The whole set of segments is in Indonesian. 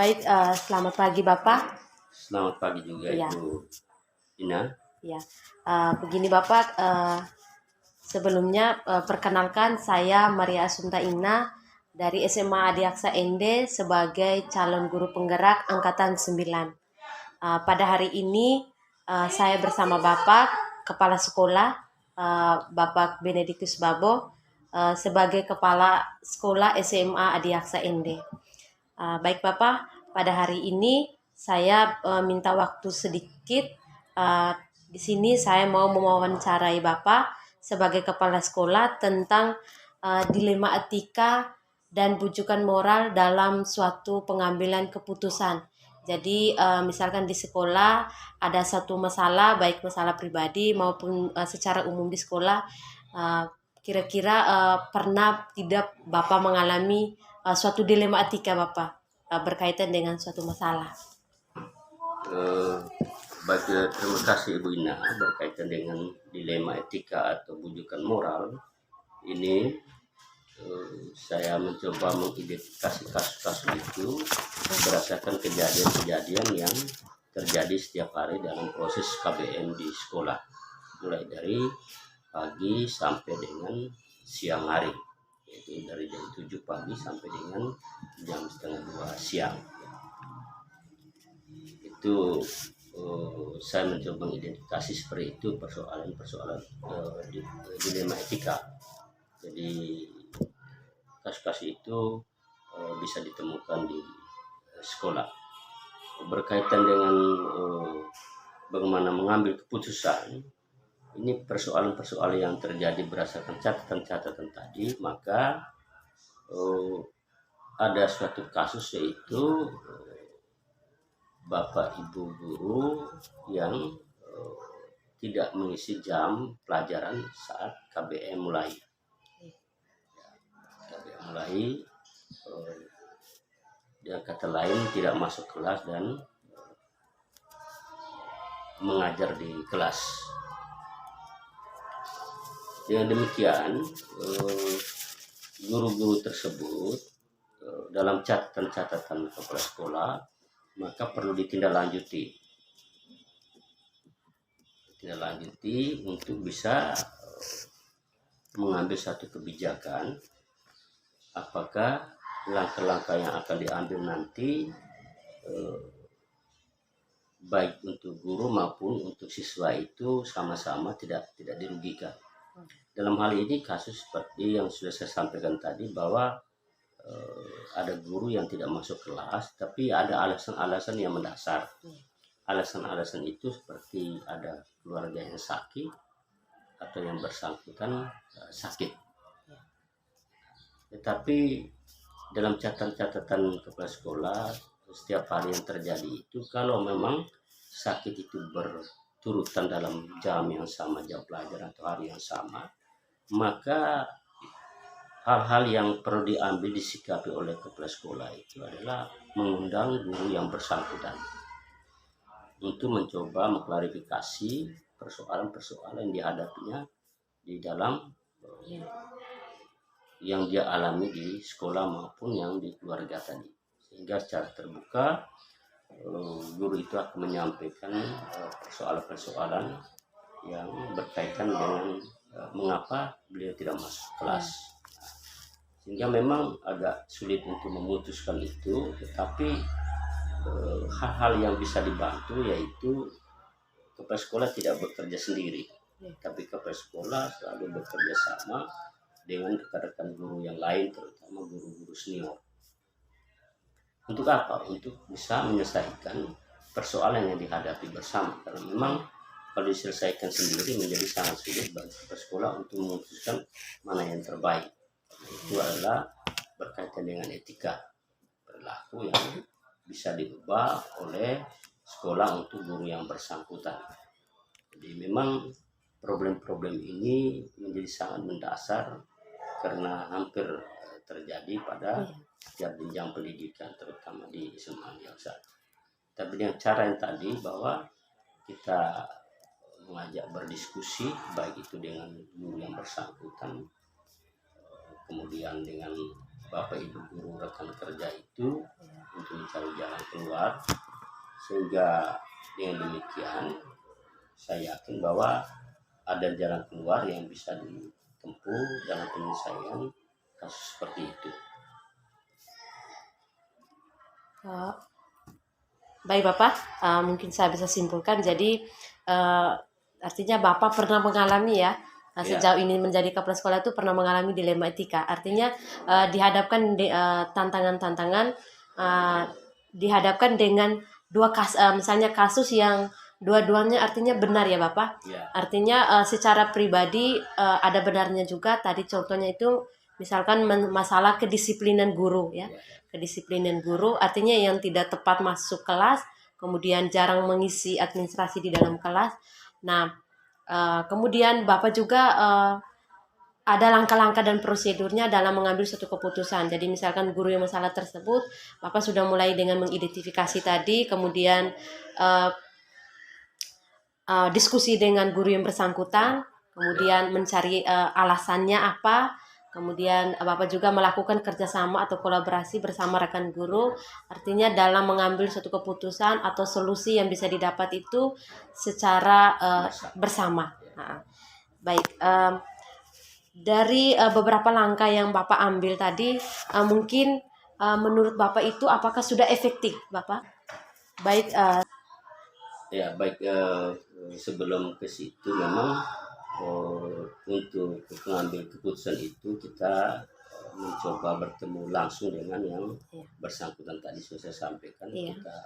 Baik, selamat pagi Bapak. Selamat pagi juga Iya. Ibu Ina. Ya, begini Bapak, sebelumnya perkenalkan saya Maria Asunta Ina dari SMA Adiaksa ND sebagai calon guru penggerak angkatan 9. Pada hari ini saya bersama Bapak Kepala Sekolah Bapak Benedictus Babo sebagai Kepala Sekolah SMA Adiaksa ND. Baik Bapak, pada hari ini saya minta waktu sedikit. Di sini saya mau mewawancarai Bapak sebagai kepala sekolah tentang dilema etika dan bujukan moral dalam suatu pengambilan keputusan. Jadi misalkan di sekolah ada satu masalah, baik masalah pribadi maupun secara umum di sekolah, kira-kira pernah tidak Bapak mengalami suatu dilema etika Bapak berkaitan dengan suatu masalah? Terima kasih Ibu Ina berkaitan dengan dilema etika atau bujukan moral ini. Saya mencoba mengidentifikasi kasus-kasus itu berdasarkan kejadian-kejadian yang terjadi setiap hari dalam proses KBM di sekolah, mulai dari pagi sampai dengan siang hari, yaitu dari jam 7 pagi sampai dengan jam setengah 2 siang. Itu saya mencoba mengidentifikasi seperti itu persoalan-persoalan dilema etika. Jadi kasus-kasus itu bisa ditemukan di sekolah berkaitan dengan bagaimana mengambil keputusan. Ini persoalan-persoalan yang terjadi berdasarkan catatan-catatan tadi. Maka ada suatu kasus, yaitu Bapak Ibu guru yang tidak mengisi jam pelajaran saat KBM mulai. KBM mulai, dengan kata lain tidak masuk kelas dan mengajar di kelas. Dengan demikian, guru-guru tersebut dalam catatan-catatan kepala sekolah maka perlu ditindaklanjuti untuk bisa mengambil satu kebijakan, apakah langkah-langkah yang akan diambil nanti baik untuk guru maupun untuk siswa itu sama-sama tidak dirugikan. Dalam hal ini kasus seperti yang sudah saya sampaikan tadi, bahwa ada guru yang tidak masuk kelas, tapi ada alasan-alasan yang mendasar. Alasan-alasan itu seperti ada keluarga yang sakit atau yang bersangkutan sakit. Tetapi dalam catatan kepala sekolah setiap hari yang terjadi itu, kalau memang sakit itu berturutan dalam jam yang sama, jam pelajaran atau hari yang sama, maka hal-hal yang perlu diambil disikapi oleh kepala sekolah itu adalah mengundang guru yang bersangkutan untuk mencoba mengklarifikasi persoalan-persoalan yang dihadapinya di dalam yang dia alami di sekolah maupun yang di keluarga tadi, sehingga secara terbuka guru itu akan menyampaikan persoalan-persoalan yang berkaitan dengan mengapa beliau tidak masuk kelas. Sehingga memang agak sulit untuk memutuskan itu, tetapi hal-hal yang bisa dibantu yaitu kepala sekolah tidak bekerja sendiri, tapi kepala sekolah selalu bekerja sama dengan rekan-rekan guru yang lain, terutama guru-guru senior. Untuk apa? Untuk bisa menyelesaikan persoalan yang dihadapi bersama, karena memang kalau diselesaikan sendiri menjadi sangat sulit bagi kepala sekolah untuk memutuskan mana yang terbaik. Itu adalah berkaitan dengan etika perilaku yang bisa diubah oleh sekolah untuk guru yang bersangkutan. Jadi memang problem-problem ini menjadi sangat mendasar karena hampir terjadi pada setiap jenjang pendidikan, terutama di SMA Adiaksa. Tapi dengan cara yang tadi, bahwa kita mengajak berdiskusi, baik itu dengan guru yang bersangkutan, kemudian dengan Bapak Ibu guru rekan kerja itu, untuk mencari jalan keluar, sehingga dengan demikian saya yakin bahwa ada jalan keluar yang bisa ditempuh dalam penyelesaian kasus seperti itu. Baik Bapak, mungkin saya bisa simpulkan. Jadi artinya Bapak pernah mengalami ya, sejauh ini menjadi kepala sekolah itu pernah mengalami dilema etika. Artinya dihadapkan tantangan-tantangan, dihadapkan dengan misalnya kasus yang dua-duanya artinya benar ya Bapak. Ya. Artinya secara pribadi ada benarnya juga. Tadi contohnya itu misalkan masalah kedisiplinan guru ya. Kedisiplinan guru artinya yang tidak tepat masuk kelas, kemudian jarang mengisi administrasi di dalam kelas. Nah, kemudian Bapak juga ada langkah-langkah dan prosedurnya dalam mengambil suatu keputusan. Jadi misalkan guru yang masalah tersebut, Bapak sudah mulai dengan mengidentifikasi tadi, kemudian diskusi dengan guru yang bersangkutan, kemudian mencari alasannya apa. Kemudian Bapak juga melakukan kerjasama atau kolaborasi bersama rekan guru, artinya dalam mengambil suatu keputusan atau solusi yang bisa didapat itu secara bersama. Nah, baik, dari beberapa langkah yang Bapak ambil tadi, mungkin menurut Bapak itu apakah sudah efektif, Bapak? Baik. Ya, baik, sebelum ke situ memang untuk mengambil keputusan itu kita mencoba bertemu langsung dengan yang bersangkutan. Tadi sudah saya sampaikan, kita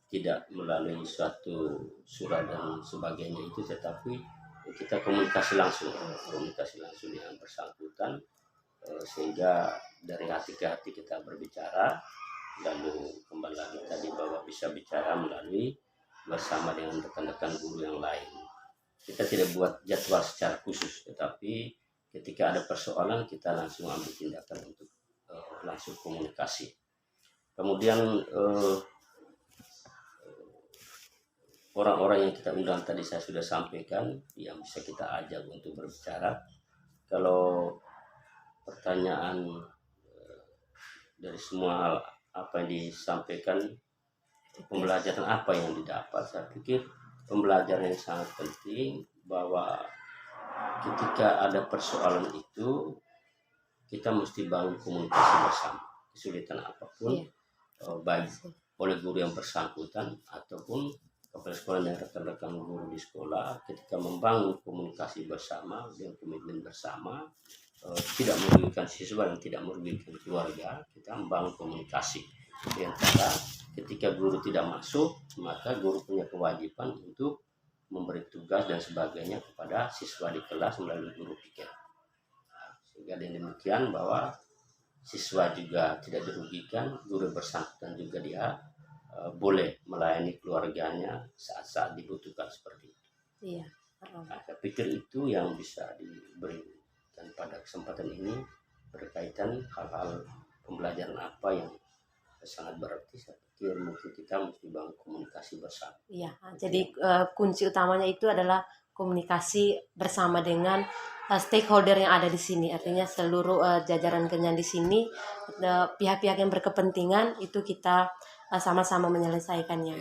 tidak melalui suatu surat dan sebagainya itu, tetapi kita komunikasi langsung dengan bersangkutan, sehingga dari hati ke hati kita berbicara, lalu kembali lagi tadi bahwa bisa bicara melalui bersama dengan rekan-rekan guru yang lain. Kita tidak buat jadwal secara khusus, tetapi ketika ada persoalan kita langsung ambil tindakan untuk langsung komunikasi. Kemudian orang-orang yang kita undang tadi saya sudah sampaikan, yang bisa kita ajak untuk berbicara. Kalau pertanyaan dari semua hal apa yang disampaikan, pembelajaran apa yang didapat, saya pikir pembelajaran yang sangat penting bahwa ketika ada persoalan itu kita mesti bangun komunikasi bersama. Kesulitan apapun, baik oleh guru yang bersangkutan ataupun kepala sekolah dan rekan-rekan guru di sekolah, ketika membangun komunikasi bersama dengan komitmen bersama, tidak merugikan siswa dan tidak merugikan keluarga, kita membangun komunikasi. Dengan cara ketika guru tidak masuk, maka guru punya kewajiban untuk memberi tugas dan sebagainya kepada siswa di kelas melalui guru piket. Sehingga dengan demikian bahwa siswa juga tidak dirugikan, guru bersangkutan juga dia boleh melayani keluarganya saat-saat dibutuhkan seperti itu. Iya. Nah, saya pikir itu yang bisa diberikan pada kesempatan ini berkaitan hal-hal pembelajaran apa yang sangat berarti. Saya pikir mungkin kita mesti bangun komunikasi bersama. Iya, jadi kunci utamanya itu adalah komunikasi bersama dengan stakeholder yang ada di sini. Artinya seluruh jajaran kenyang di sini, pihak-pihak yang berkepentingan itu kita sama-sama menyelesaikannya.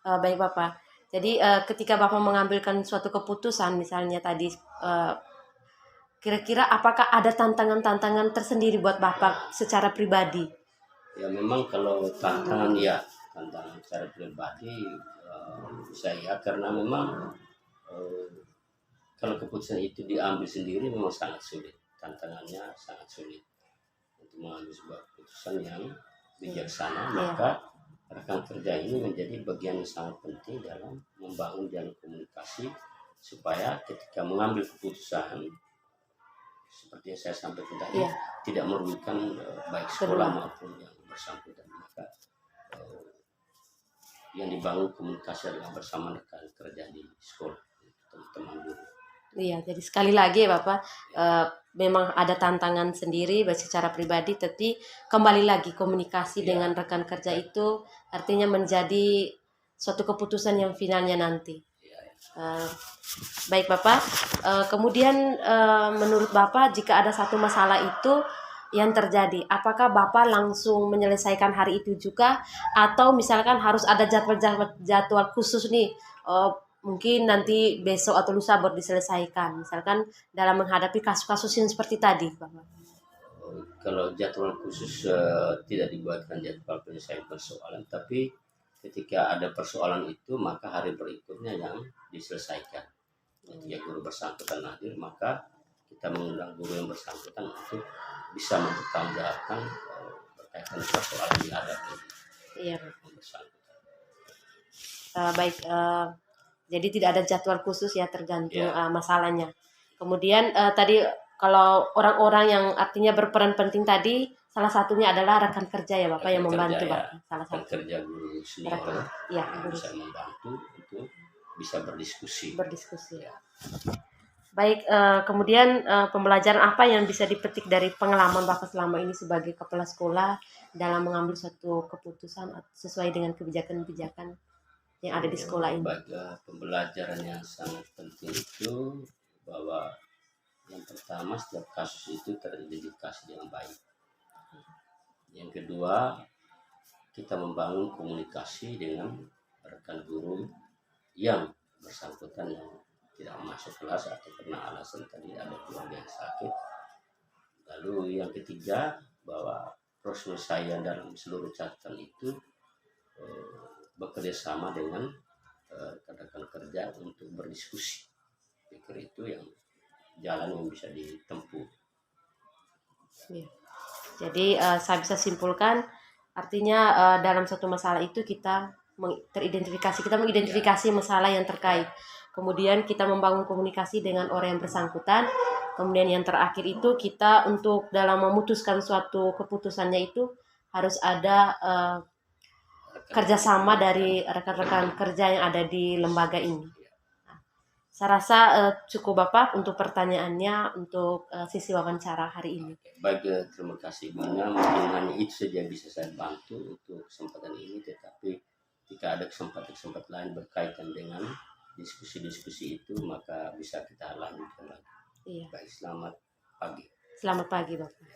Baik Bapak. Jadi ketika Bapak mengambilkan suatu keputusan, misalnya tadi, kira-kira apakah ada tantangan-tantangan tersendiri buat Bapak secara pribadi? Ya memang kalau tantangan secara pribadi saya, karena memang kalau keputusan itu diambil sendiri memang sangat sulit, tantangannya sangat sulit untuk mengambil sebuah keputusan yang bijaksana. Maka rekan kerja ini menjadi bagian yang sangat penting dalam membangun jalan komunikasi supaya ketika mengambil keputusan seperti yang saya sampaikan tadi tidak merugikan baik sekolah maupun yang bersangkutan. Maka yang dibangun komunikasi adalah bersama rekan kerja di sekolah, teman-teman guru. Iya, jadi sekali lagi ya Bapak, memang ada tantangan sendiri secara pribadi, tapi kembali lagi komunikasi dengan rekan kerja itu artinya menjadi suatu keputusan yang finalnya nanti. Baik Bapak, kemudian menurut Bapak jika ada satu masalah itu yang terjadi? Apakah Bapak langsung menyelesaikan hari itu juga atau misalkan harus ada jadwal khusus nih, mungkin nanti besok atau lusa baru diselesaikan, misalkan dalam menghadapi kasus-kasus yang seperti tadi, Bapak? Kalau jadwal khusus tidak dibuatkan jadwal penyelesaian persoalan, tapi ketika ada persoalan itu maka hari berikutnya yang diselesaikan. Ketika guru bersangkutan hadir, maka kita mengundang guru yang bersangkutan untuk bisa mempertanggungjawabkan berkaitan dengan persoalan yang ada di Iya, Bapak. yang bersangkutan. Baik, jadi tidak ada jadwal khusus ya, tergantung Ya. masalahnya. Kemudian tadi kalau orang-orang yang artinya berperan penting tadi, salah satunya adalah rekan kerja ya Bapak yang Rekan membantu kerja, ya. Bapak. Salah Rekan satu kerja guru senior rekan, ya, yang guru bisa membantu untuk bisa berdiskusi. berdiskusi. Ya. Baik, kemudian pembelajaran apa yang bisa dipetik dari pengalaman Bapak selama ini sebagai kepala sekolah dalam mengambil suatu keputusan sesuai dengan kebijakan-kebijakan yang ada di sekolah ini? Pembelajaran yang sangat penting itu bahwa yang pertama, setiap kasus itu teridentifikasi dengan baik. Yang kedua, kita membangun komunikasi dengan rekan guru yang bersangkutan yang tidak masuk kelas atau karena alasan tadi ada keluarga yang sakit. Lalu yang ketiga, bahwa proses saya dalam seluruh catatan itu bekerja sama dengan rekan-rekan kerja untuk berdiskusi. Pikir itu yang jalan yang bisa ditempuh. Ya. Jadi saya bisa simpulkan artinya dalam satu masalah itu kita mengidentifikasi masalah yang terkait. Kemudian kita membangun komunikasi dengan orang yang bersangkutan. Kemudian yang terakhir itu kita untuk dalam memutuskan suatu keputusannya itu harus ada kerjasama dari rekan-rekan kerja yang ada di lembaga ini. Saya rasa cukup Bapak untuk pertanyaannya untuk sisi wawancara hari ini. Baik, terima kasih Bina. Mungkin hanya itu saja yang bisa saya bantu untuk kesempatan ini, tetapi jika ada kesempatan lain berkaitan dengan diskusi-diskusi itu, maka bisa kita lanjutkan lagi. Iya. Baik, selamat pagi. Selamat pagi Bapak.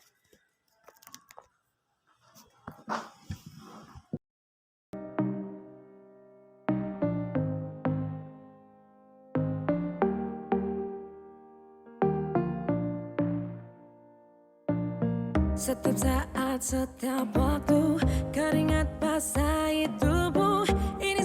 Setiap saat, setiap waktu, keringat basahi tubuh. Ini